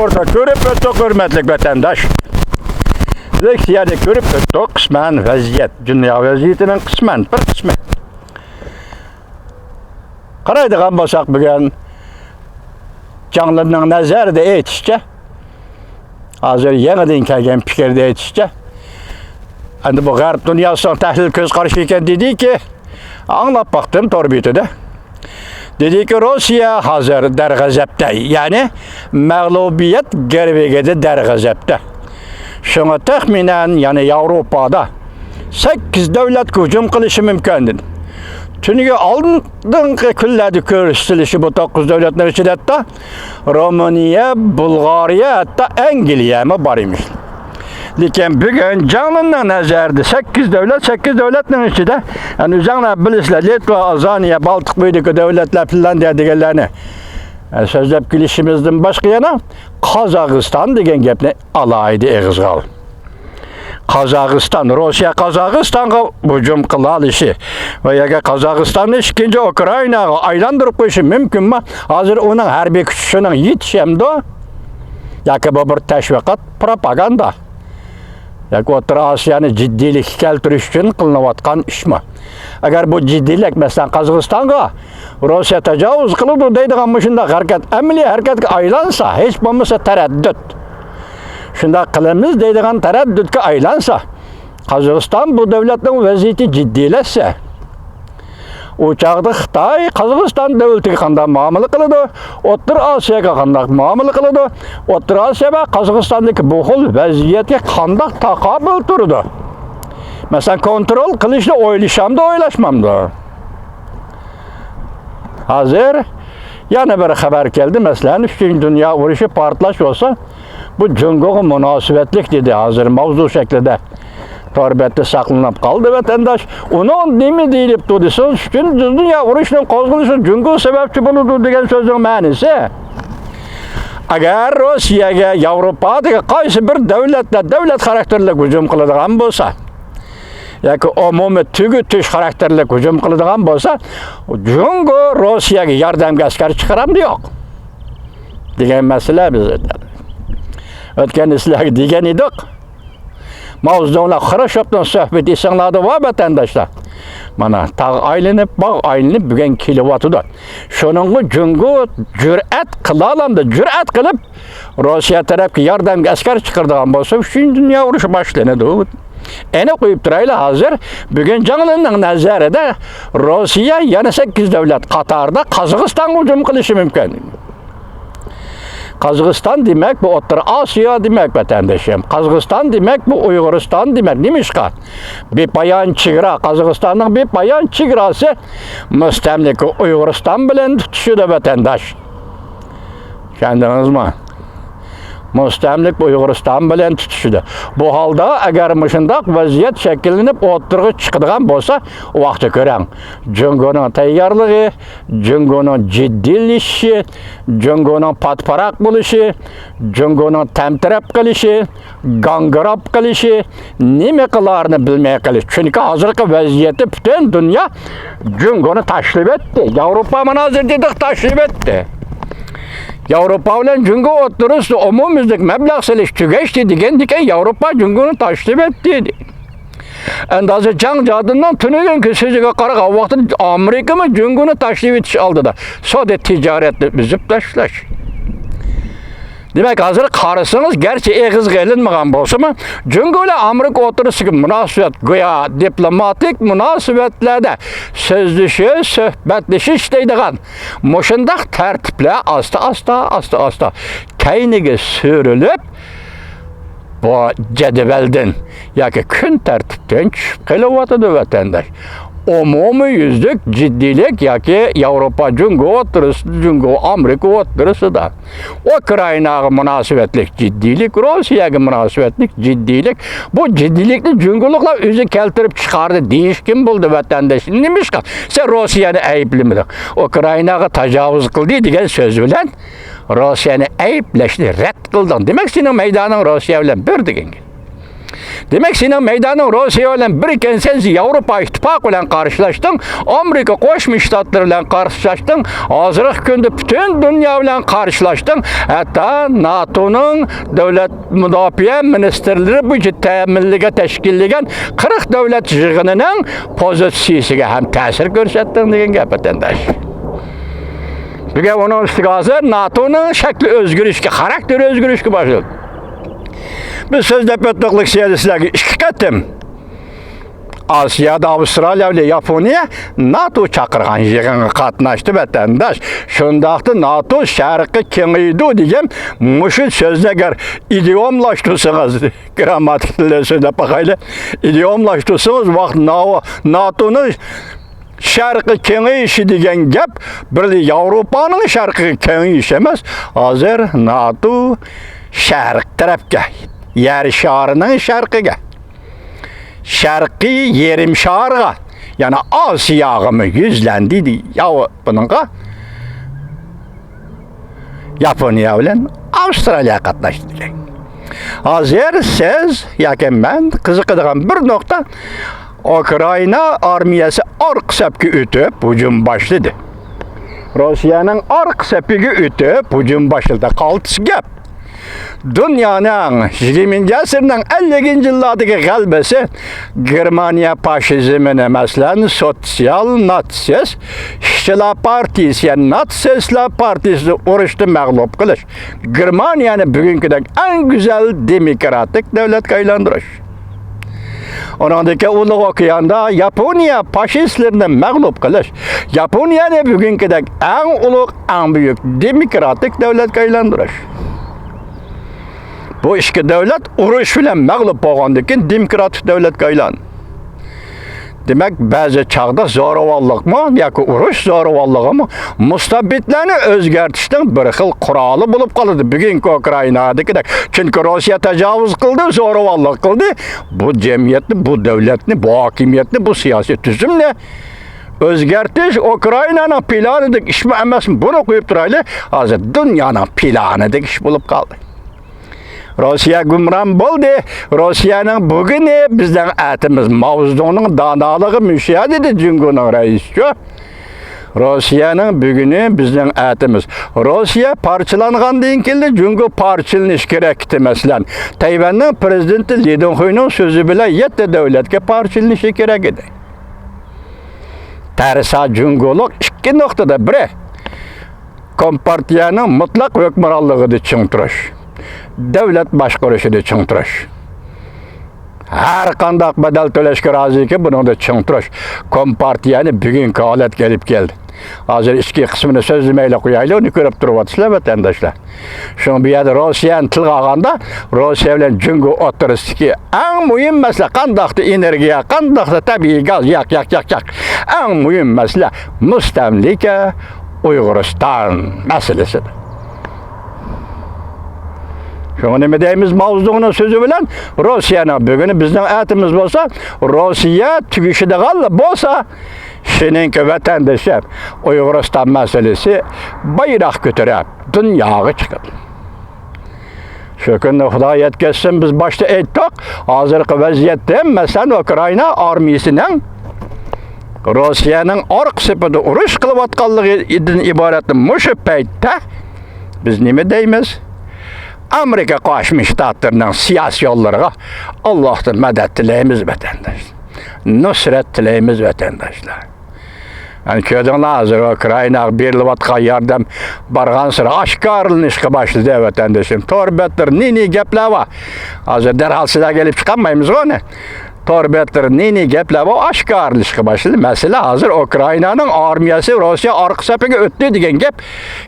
orada görüp öttük hürmetlik vatandaş. Yani görüp öttük kısmen vaziyet, dünya vaziyetinin kısmen bir kısmen. Qaraydigan bolsak bugün canlının nazarida aytishcha, hozir yangidan kelgan fikrda aytishcha, endi bu g'arb dunyosining tahlil ko'z qarashi ekan dediki, anglab baktım torbitida. Dedi ki Rusya hazır dergazepte, yani mağlubiyet gervegede dergazepte. Şuna tahminen yani Avrupa'da 8 devlet hücum qilishi mümkün. Çünkü aldığınki küllerde görüşülüşü bu 9 devletler içinde de Romanya, Bulgarya hatta Angliya mı var imiş. Lakin bugün canlının nazarda 8 devletlerin içinde yani üzerine bilisler Litva, Azaniya, Baltık boyudaki devletler Finlandiya degenlerini sözlep gülüşümüzden başka yana Kazakistan degen gepni alaydı eğizgal. Kazakistan, Rusya Kazakistan'a hücum kılalışı veya Kazakistan'ı ikinci Ukrayna'ya aylandırıp koyuşu mümkün mü? Hazır onun harbi küçüğünün yetişemdi o. Yaki bu bir teşvikat, propaganda. Yaki Orta Asya'nı ciddilik keltiriş için kılınavatkan iş mi? Eğer bu ciddilik mesela Kazakistan'a Rusya tecavüz kılıdı deydiğin mışında hareket aylansa, hiç bulmasa tereddüt. Şunda kılımız deydiğin tereddütke aylansa, Kazakistan bu devletin vaziyeti ciddileşse, uçakta Xitay, Kazakistan devleti qanday muamele kılıdı, Orta Asya'ya qanday muamele kılıdı, Orta Asya ve Kazakistan'daki bu xil vaziyetke qanday taqabül turdu. Mesela kontrol qilishni o'ylasham da o'ylashmamda. Hazır yana bir haber geldi. Mesela 3. Dünya urushi partlaş olsa bu Cungo'ya münasebetlik dedi hazır mavzu şeklinde. Torbette saklanıp kaldı vatandaş. Onun nemi deyilip durdu. 3. Dünya uruşunun kozgulusu Cungo sebepçi buludur degen sözün manisi. Eğer Rusya'ya, Avrupa'daki qaysi bir devlet karakterli hücum kıladigan bolsa, yoki umumiy tugutish karakterli hücum kıladigan bolsa, Cungo Rusya'ga yordamga askar chiqaramdi yo'q degan masala bizda. O'tgan sizlarga degan edik. Mavzular Xruşovdan söhbet etsanlardı va vatandaşlar. Mana tağ aylanıp, bağ aylanıp bugün kilovatıda. Şunun Cungo cüret kılalandı, cüret kılıp Rusya tarafı yardım asker çıkardıgan bolsa 3. Dünya uruşu başlandı. Ene koyup durayla hazır bugün canlının nazarında Rusya yana 8 devlet Katar'da Kazakistan hücum kılışı mümkün. Kazakistan demek bu Orta Asya demek vatandaşım. Kazakistan demek bu Uyguristan demek. Nimişka? Bir bayan çigra, Kazakistan'ın bir bayan çigrası müstemlik Uyguristan bilen tutuşuyor vatandaş. Kendiniz mi? Müstemlik Uyguristan bilen tutuşuyor. Bu halda eğer mışındak vaziyet şekillenip oturgu çıkıdığan bolsa vakti gören. Cungo'nun tayyarlığı, Cungo'nun ciddilişi, Cungo'nun patparak buluşu, Cungo'nun temtirep kılışı, gangırap kılışı, nime kılarını bilmeye kılışı. Çünkü hazırki vaziyeti bütün dünya Cungo'nu taşrif etti. Avrupa manazır dedik taşrif etti. Avrupa ile Cungo oturursa umumizlik meblağ seliş tügeçti diken Avrupa Cungo'nu taşrif etti. Endazı can cadından tünügen ki sözüge qaraq vakti Amerika mı Cungo'nu taşrif etiş aldı da. Sode ticaretle bizip taşlaş. Demek hazır karısınız gerçi eğiz gelinmeyen bolsa mı Cungo ile Amerika oturursa ki münasebet güya diplomatik münasebetlerde sözlüşü, söhbetleşi işleydiğen muşundak tertiple asta keynige sürülüp bu cedvelden yoki kun tertipten çıkıp kelyapti vatandaş. Umumi yüzlük ciddilik yoki Avrupa Cungo oturursa, Cungo Amerika oturursa da Ukrayna'ya münasebetlik ciddilik, Rusya'ya münasebetlik ciddilik. Bu ciddilikli Cungolukla özü keltirip çıkardı. Değişkin buldu vatandaş. Neymiş ki? Sen Rusya'nı ayıplamedin. Ukrayna'ya tecavüz kıldı diyen söz bilen Rusya'nı ayıpleşti, red kıldın. Demek senin meydanın Rusya bilen bir diyen. Demek senin meydanın Rusya ile biriken sen Avrupa İttifakı ile karşılaştın, Amerika Koşmuş Ştatları ile karşılaştın, azırık günde bütün dünya ile karşılaştın, hatta NATO'nun devlet müdafiye ministerleri bu teminlige teşkilligen 40 devlet yığınının pozisyisiga hem tesir görsettin degen gap vatandaş. Bir onun üstügazı NATO'nun şekli özgürlüşke, karakteri özgürlüşke başladı. Biz sözde ötdüklik siyasetiyle iki katım. Asya'da Avustralya ile Japonya NATO çakırgan yığınga katnaştı vatandaş. Şundaqtı NATO şarkı kengiydi diyem. Muşu sözleger idiomlaştırsanız, gramatik dille sözle bakayla, idiomlaştırsanız vakt NATO'nun şarkı kengiyişi degen gap, birli Avrupa'nın şarkı kengiyişi emez. Hazır NATO şarkı tarafga, yer şarının şarkıga. Şarkı yerim şarga, yani Asya'gımı yüzlendi ya bununla Japonya ile Avustralya katlaştı. Hazır siz, yaken ben kızıkıdığım bir nokta, Ukrayna armiyası ark sepki ütüp hücum başladı. Rusya'nın ark sepki ütüp hücum başladı. Kaltısı gap. Dünyanın 20. asırın 50. yıllardaki galbesi Germaniya faşizmine mesela sosyal natsist işçiler partisi yani natsistler partisi uğraştı mağlup kılış. Germaniyanın bugünküdeki en güzel demokratik devlet kaylandırış. Onundaki ulu okuyanda Japonya faşistlerini mağlup kılış. Japonya'nın bugünküdeki en ulu, en büyük demokratik devlet kaylandırış. Bu iki devlet uruş bilen mağlup bolgandan demokratik devlet kaylan. Demek bazı çağda zoravallık mı, yoki uruş zoravallığı mı, mustabitlerini özgertişten bir xil kuralı bulup kalıdı. Bugünkü Ukrayna'daki çünkü Rusya tecavüz kıldı, zoravallık kıldı. Bu cemiyetni, bu devletni, bu hakimiyetni, bu siyasi tüzümle özgertiş Ukrayna'nın planıdık iş mi emas mı? Bunu koyup duraylı, hazır dünyanın planıdık iş bulup kaldı. Rusya gümran buldu. Rusya'nın bugünü bizden etimiz Mavzun'un danalığı müşahede edildi Cumhurbaşkanı reisi. Rusya'nın bugünü bizden etimiz. Rusya parçalanğandan keldi, Cumhur parçalanish kerakdi meselen. Tayvan'ın prezidenti Li Dongxu'nun sözü bilen 7 devletke parçalanishi kerak edi. Tersa Cumhurluk iki noktada biri Kompartiyanın mutlak hükümranlığını çöktürüş. Devlet başquruşunu çöktürüş. Her kandak bedel töleşke razı ki bunu da çöktürüş. Kompartiyanı bugünkü alet gelip geldi. Hazır iki kısmını sözlemeyle koyayla onu görüp duruvatışlar vatandaşlar. Şunu bir yerde Rusya'nın tılgağında Rusya ile Cumhur oturuşu ki en mühim mesele kandaktı enerjiye, kandaktı tabii gaz yak. En mühim mesele müstemlike Uyguristan meselesidir. Şunu ne deyimiz Mavzun'un sözü bilen Rusya'nın bugünü bizden etimiz olsa Rusya tüküşüde kaldı bolsa şimdiki vatandaşı Uyguristan meselesi bayrak götürüp dünyaya çıkır. Şu günde Xuda yetkizsin biz başta ettik. Hazırki vaziyette mesela Ukrayna armiyasının Rusya'nın ark sepede uruş kılıvatkallığı ibaretli muşu peytte biz ne deyimiz? Amerika Koşmuş Ştatlarının siyasi yollarına Allah'tan medet dileyimiz vatandaşlar. Nusret dileyimiz vatandaşlar. Yani köyden hazır Ukrayna birlivatka yardım bargan sıra aşkarlanışka başladı vatandaşım. Torbetler nini gepler var. Hazır derhal size gelip çıkamayımız onu. Torbetler nini gepler var aşkarlanışka başladı. Mesela hazır Ukrayna'nın armiyası Rusya arka sepege öttü degen gep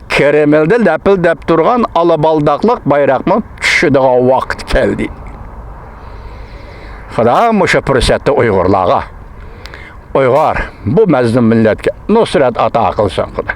Kreml'de lepil dep durgan alabaldaklık bayrakmı düşüdüğü vakt geldi. Xuda muşa fürsette Uygurlağa. Uygar bu mazlum milletke nusret ata kılsın Xuda.